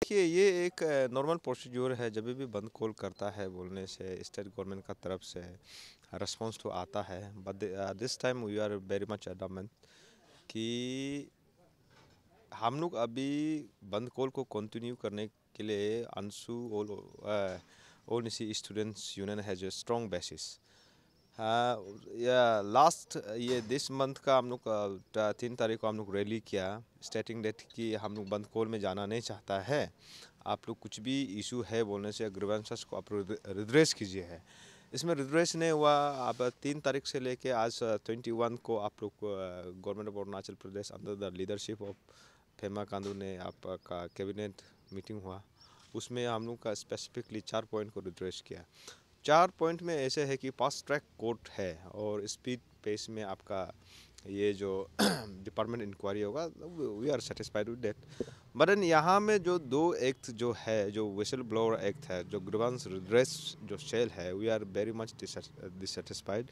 देखिए, ये एक नॉर्मल प्रोसीड्यूर है। जब भी बंद कॉल करता है बोलने से स्टेट गवर्नमेंट का तरफ से रिस्पांस तो आता है, but this time we are very much adamant कि हम लोग अभी बंद कॉल को कंटिन्यू करने के लिए अंशु all Nyishi students union has a strong basis. हाँ, या लास्ट ये दिस मंथ का हम लोग 3 तारीख को हम लोग रैली किया स्टेटिंग डेट कि हम लोग बंद कॉल में जाना नहीं चाहता है। आप लोग कुछ भी इशू है बोलने से ग्रीवेंसेस को आप रिड्रेस कीजिए है। इसमें रिड्रेस नहीं हुआ। अब 3 तारीख से लेके आज 21 को आप लोग government of Arunachal Pradesh under the leadership of Pema Khandu ने आपका कैबिनेट मीटिंग हुआ। उसमें हम लोग का स्पेसिफिकली 4 पॉइंट को रिड्रेस किया। 4 पॉइंट में ऐसे है कि फास्ट ट्रैक कोर्ट है और स्पीड पेस में आपका ये जो डिपार्टमेंट इंक्वायरी होगा, we are satisfied with that. But यहाँ में जो 2 एक्ट जो है, जो विसल ब्लोअर एक्ट है, जो ग्रीवेंस रिड्रेस जो सेल है, we are very much dissatisfied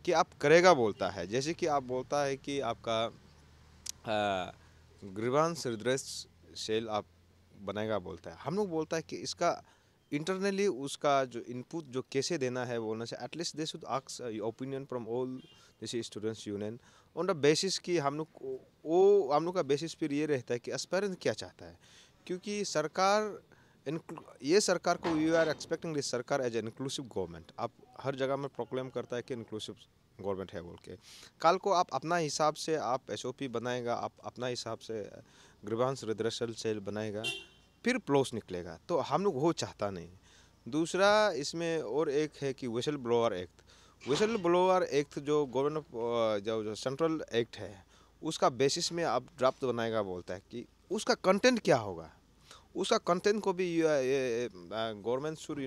कि आप करेगा बोलता है। जैसे कि आप बोलता है कि आपका ग्रीवेंस रिड्रेस सेल आप बनाएगा बोलता है। हम लोग बोलता है कि इसका इंटरनली उसका जो इनपुट जो कैसे देना है बोलने से at least they should ask opinion from all जैसे students union on the basis कि हम लोग वो हम लोग का बेसिस फिर ये रहता है कि एस्पायरेंट क्या चाहता है। क्योंकि सरकार ये सरकार को वी आर एक्सपेक्टिंग दिस सरकार एज इंक्लूसिव गवर्नमेंट। आप हर जगह में प्रोक्लेम करता है कि इंक्लूसिव गवर्नमेंट है बोल के। कल को आप अपना हिसाब से आप एसओपी बनाएगा, आप अपना हिसाब से ग्रीवेंस रिड्रेसल सेल बनाएगा, फिर प्लॉस निकलेगा। तो हम लोग वो चाहता नहीं। दूसरा इसमें और एक है कि whistle blower act. Whistle blower act जो गवर्नमेंट जो सेंट्रल एक्ट है उसका बेसिस में आप ड्राफ्ट बनाएगा बोलता है कि उसका कंटेंट क्या होगा। उसका कंटेंट को भी government should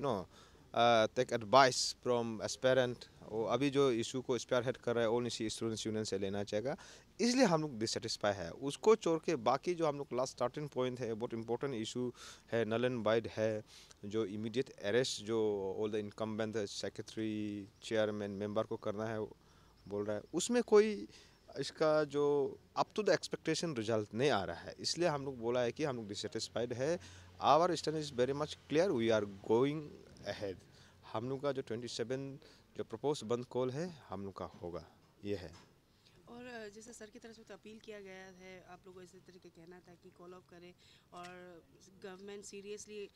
take advice from aspirant. अभी जो इशू को स्पेयर हेड कर रहा है ऑल इसी स्टूडेंट्स यूनियन से लेना चाहेगा। इसलिए हम लोग डिससेटिस्फाई है। उसको छोड़ के बाकी जो हम लोग लास्ट स्टार्टिंग पॉइंट है बहुत इंपॉर्टेंट इशू है, नल एंड वाइड है, जो इमीडिएट अरेस्ट जो all the incumbent secretary chairman member को करना है बोल रहा है, उसमें कोई इसका जो up to the expectation result नहीं आ रहा है। इसलिए हम लोग बोला है कि हम लोग डिससेटिस्फाइड है। Our stand is very much clear, we are going ahead. हम लोग का जो 27 जो प्रपोज बंद कॉल है हम लोग का होगा, ये है। और जैसे सर की तरफ से तो अपील किया गया है, आप लोगों को इसी तरीके कहना था कि कॉल ऑफ करें और गवर्नमेंट सीरियसली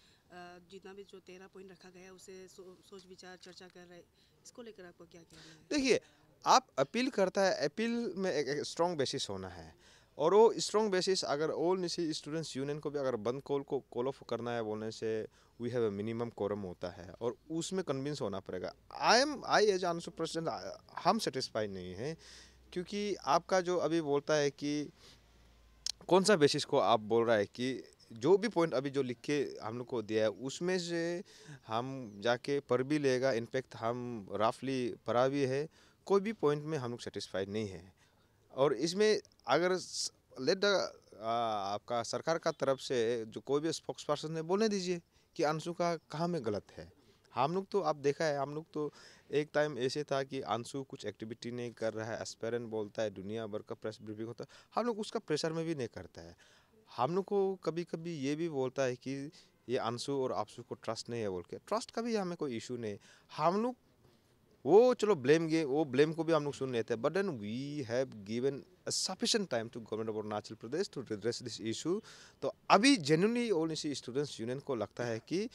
जितना भी जो 13 पॉइंट रखा गया है उसे सोच विचार चर्चा कर रहे हैं। इसको लेकर आपको क्या कहना है? देखिए, आप अपील करता है, अपील में एक स्ट्रॉन्ग बेसिस होना है। और वो स्ट्रॉन्ग बेसिस अगर ऑल निसी स्टूडेंट्स यूनियन को भी अगर बंद कॉल को कॉल ऑफ करना है बोलने से we have a minimum quorum होता है और उसमें कन्विंस होना पड़ेगा। आई एज आंसू प्रेसिडेंट हम सेटिस्फाइड नहीं हैं। क्योंकि आपका जो अभी बोलता है कि कौन सा बेसिस को आप बोल रहा है कि जो भी पॉइंट अभी जो लिख के हम लोग को दिया है उसमें से हम जाके पढ़ भी लेगा। इनफैक्ट हम रफली पढ़ा भी है। कोई भी पॉइंट में हम लोग सेटिस्फाइड नहीं है। और इसमें अगर लेट द आपका सरकार का तरफ से जो कोई भी स्पोक्स पर्सन है बोलने दीजिए कि अंशु का कहाँ में गलत है। हम लोग तो आप देखा है, हम लोग तो एक टाइम ऐसे था कि अंशु कुछ एक्टिविटी नहीं कर रहा है, एस्पेरेंट बोलता है, दुनिया भर का प्रेस ब्रीफिंग होता है, हम लोग उसका प्रेशर में भी नहीं करता है। हम लोग को कभी कभी ये भी बोलता है कि ये अंशु और आपसु को ट्रस्ट नहीं है बोल के। ट्रस्ट का भी हमें कोई इशू नहीं। हम लोग वो चलो ब्लेम गे वो ब्लेम को भी हम लोग सुन लेते हैं, but then we have given sufficient time to government of Arunachal Pradesh to redress this issue. तो अभी जेन्युइनली ऑल इसी स्टूडेंट्स यूनियन को लगता है कि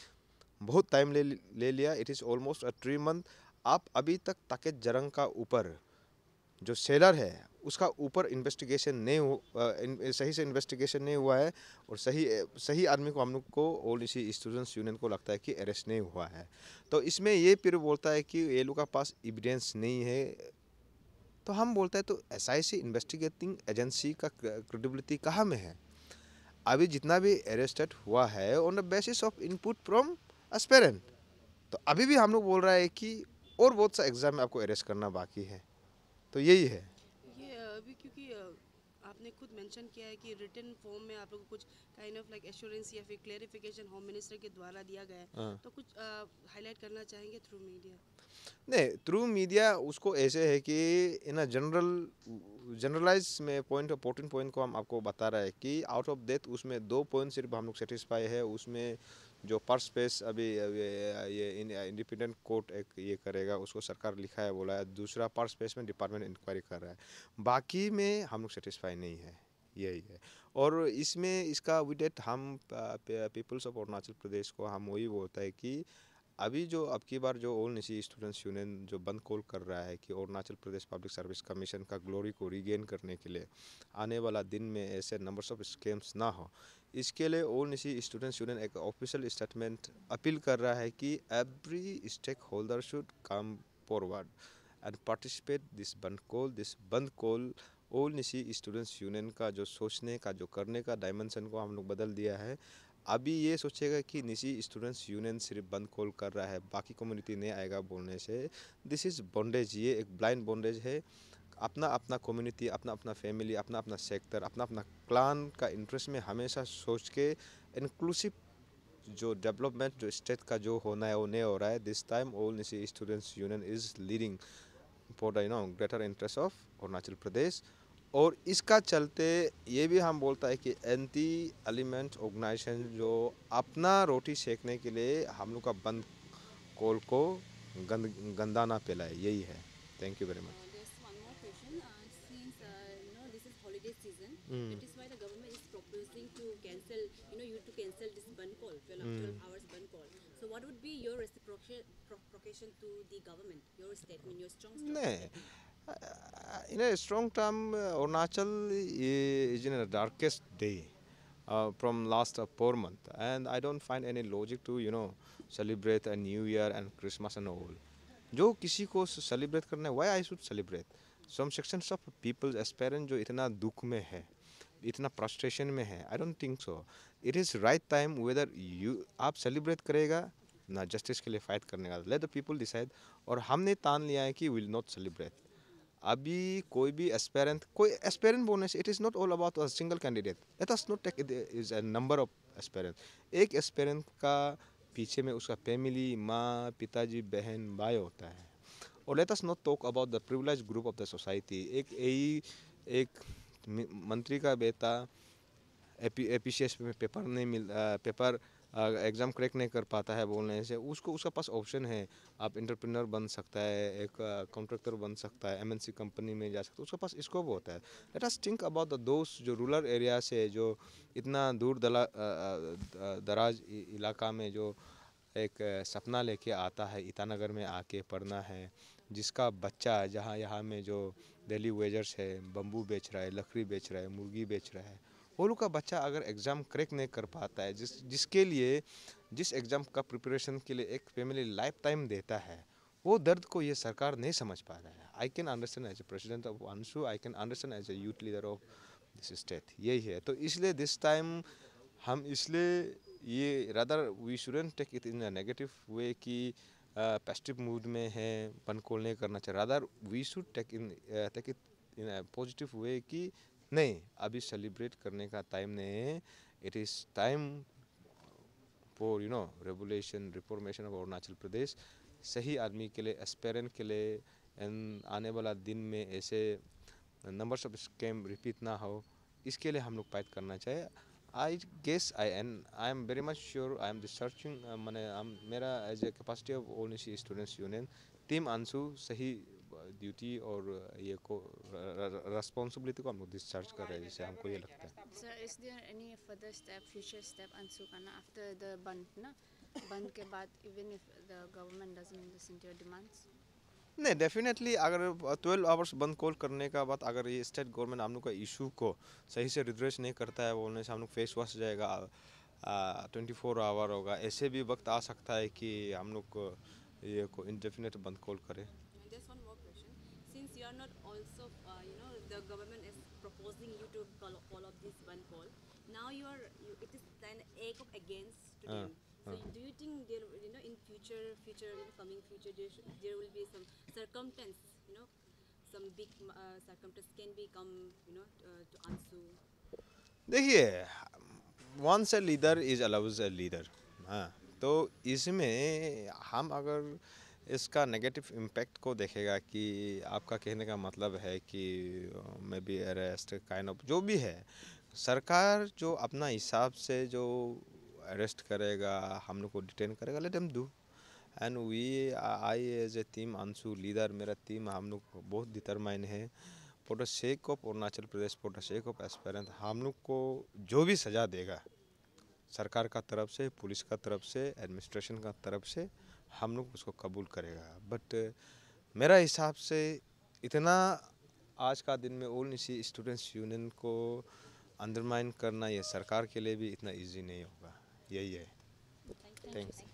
बहुत टाइम ले लिया। It is almost 3 month. आप अभी तक ताकेत जरंग का ऊपर जो सेलर है उसका ऊपर इन्वेस्टिगेशन नहीं सही से इन्वेस्टिगेशन नहीं हुआ है। और सही सही आदमी को हम लोग को ऑल इसी स्टूडेंट्स यूनियन को लगता है कि अरेस्ट नहीं हुआ है। तो इसमें ये फिर बोलता है कि ये लोग का पास एविडेंस नहीं है। तो हम बोलते हैं तो एसआईसी इन्वेस्टिगेटिंग एजेंसी का क्रेडिबिलिटी कहाँ में है। अभी जितना भी अरेस्टेड हुआ है on the basis of input from aspirant. तो अभी भी हम लोग बोल रहा है कि और बहुत सा एग्जाम में आपको अरेस्ट करना बाकी है। तो यही है। ये अभी क्योंकि आपने खुद मेंशन किया है कि रिटन फॉर्म में आप लोगों को कुछ काइंड ऑफ लाइक एश्योरेंस या फिर क्लेरिफिकेशन होम मिनिस्टर के द्वारा दिया गया है, हाँ। तो कुछ हाईलाइट करना चाहेंगे थ्रू मीडिया? नहीं, थ्रू मीडिया उसको ऐसे है कि इन अ जनरलाइज में पॉइंट 14 पॉइंट को हम आपको बता रहा है कि आउट ऑफ डेथ उसमें 2 पॉइंट सिर्फ हम लोग सेटिस्फाई है। उसमें जो पर स्पेस अभी ये इंडिपेंडेंट कोर्ट एक ये करेगा, उसको सरकार लिखा है बोला है। दूसरा पर स्पेस में डिपार्टमेंट इंक्वायरी कर रहा है, बाकी में हम लोग सेटिस्फाई नहीं है, यही है। और इसमें इसका विडेट हम पीपल्स ऑफ अरुणाचल प्रदेश को हम वही बोलता है कि अभी जो अब की बार जो ऑल निशी स्टूडेंट्स यूनियन जो बंद कॉल कर रहा है कि Arunachal Pradesh public service commission का ग्लोरी को रीगेन करने के लिए आने वाला दिन में ऐसे नंबर्स ऑफ स्कैम्स ना हो, इसके लिए ऑल निशी स्टूडेंट्स यूनियन एक ऑफिशियल स्टेटमेंट अपील कर रहा है कि every stakeholder should come forward and participate this bandh call. All Nyishi students union का जो सोचने का जो करने का डायमेंशन को हम लोग बदल दिया है। अभी ये सोचेगा कि निशी स्टूडेंट्स यूनियन सिर्फ बंद कॉल कर रहा है, बाकी कम्युनिटी नहीं आएगा बोलने से दिस इज़ बॉन्डेज, ये एक ब्लाइंड बॉन्डेज है। अपना अपना कम्युनिटी, अपना अपना फैमिली, अपना अपना सेक्टर, अपना अपना क्लान का इंटरेस्ट में हमेशा सोच के इंक्लूसिव जो डेवलपमेंट जो स्टेट का जो होना है वो नहीं हो रहा है। This time all Nyishi students union is leading for the greater interest of Arunachal Pradesh. और इसका चलते ये भी हम बोलता है कि एंटी एलिमेंट ऑर्गेनाइजेशन जो अपना रोटी सेकने के लिए हम लोग का बंद कॉल को गंदा ना फैलाए, यही है। Thank you very much. There's one more question. Since this is holiday season, hmm. that is why the government is proposing to cancel. You to cancel this bun call, 12 hours bun call. So what would be your reciprocation to the government? Your statement, your strong नहीं, statement. in a strong term, Arunachal is in a darkest day from last 4 months, and I don't find any logic to celebrate a New Year and Christmas and all. जो किसी को celebrate करना है, why I should celebrate? Some sections of peoples aspirant जो इतना दुख में है, इतना फ्रस्ट्रेशन में है, I don't think so it is right time whether you आप सेलिब्रेट करेगा ना जस्टिस के लिए फाइट करने का, लेट द पीपल डिसाइड। और हमने तान लिया है कि विल नॉट सेलिब्रेट। अभी कोई एस्पेरेंट बोलने से it is not all about a single candidate, let us not take is a number of aspirant. एक एस्पेरेंट का पीछे में उसका फैमिली, माँ, पिताजी, बहन, भाई होता है। और late us not talk about the privilege group of the society. एक मंत्री का बेटा एपीसीएस में पेपर नहीं मिल पेपर एग्ज़ाम क्रैक नहीं कर पाता है बोलने से, उसको उसका पास ऑप्शन है। आप इंटरप्रेन्योर बन सकता है, एक कॉन्ट्रैक्टर बन सकता है, एमएनसी कंपनी में जा सकता है, उसके पास स्कोप होता है। Let us think about the दोस्त जो रूरल एरिया से जो इतना दूर दराज इलाका में जो एक सपना लेके आता है ईटानगर में आके पढ़ना है, जिसका बच्चा जहाँ यहाँ में जो डेली वेजर्स है, बम्बू बेच रहा है, लकड़ी बेच रहा है, मुर्गी बेच रहा है, वो लोग का बच्चा अगर एग्ज़ाम क्रैक नहीं कर पाता है, जिसके लिए जिस एग्ज़ाम का प्रिपरेशन के लिए एक फैमिली लाइफ टाइम देता है, वो दर्द को ये सरकार नहीं समझ पा रहा है। I can understand as a president of AAPSU, I can understand as a youth leader of this state, यही है। तो इसलिए दिस टाइम हम इसलिए ये rather we shouldn't take it in a negative way कि पेस्टिव मूड में है, बन कॉल नहीं करना चाहिए। Rather we should take it in a positive way कि नहीं, अभी सेलिब्रेट करने का टाइम नहीं है। It is time for revolution reformation of Arunachal Pradesh, सही आदमी के लिए, एस्पेरेंट के लिए। एंड आने वाला दिन में ऐसे नंबर्स ऑफ स्कैम रिपीट ना हो, इसके लिए हम लोग फाइट करना चाहिए। I guess I am very much sure I am researching मैंने मेरा as a capacity of own students union team AAPSU सही ड्यूटी और ये को रेस्पॉन्सिबिलिटी को हम लोग डिस्चार्ज कर रहे हैं, जिससे हमको ये लगता है। Sir, is there any further step, future step, Ansukana, after the band, na? Band के बाद, even if the government doesn't listen to your demands? नहीं, डेफिनेटली अगर 12 आवर्स बंद कॉल करने का बाद अगर ये स्टेट गवर्नमेंट हम लोग का इशू को सही से रिड्रेस नहीं करता है बोलने से हम लोग फेस वॉश जाएगा, 24 आवर होगा। ऐसे भी वक्त आ सकता है कि हम लोग को ये को इंडेफिनेट बंद कॉल करें। And there's one more question. Since you are not also, the government is proposing you to call up this one call. Now it is an act of against to them. So do you think there, in future, coming future, there will be some circumstance, some big circumstance can become, to Ansu. देखिए, once a leader is always a leader. हाँ, तो इसमें हम अगर इसका negative impact को देखेगा कि आपका कहने का मतलब है कि may be arrest kind of जो भी है, सरकार जो अपना हिसाब से जो अरेस्ट करेगा, हम लोग को डिटेन करेगा, let them do. And we I as a team, AAPSU leader, मेरा टीम, हम लोग बहुत डिटरमाइन है for the sake of Arunachal Pradesh, for the sake of aspirant. हम लोग को जो भी सज़ा देगा सरकार का तरफ से, पुलिस का तरफ से, एडमिनिस्ट्रेशन का तरफ से, हम लोग उसको कबूल करेगा। बट मेरा हिसाब से इतना आज का दिन में ऑल निसी स्टूडेंट्स यूनियन को अंडरमाइन करना ये सरकार के लिए भी इतना इजी नहीं होगा। यही है। Thank you. थैंक्स।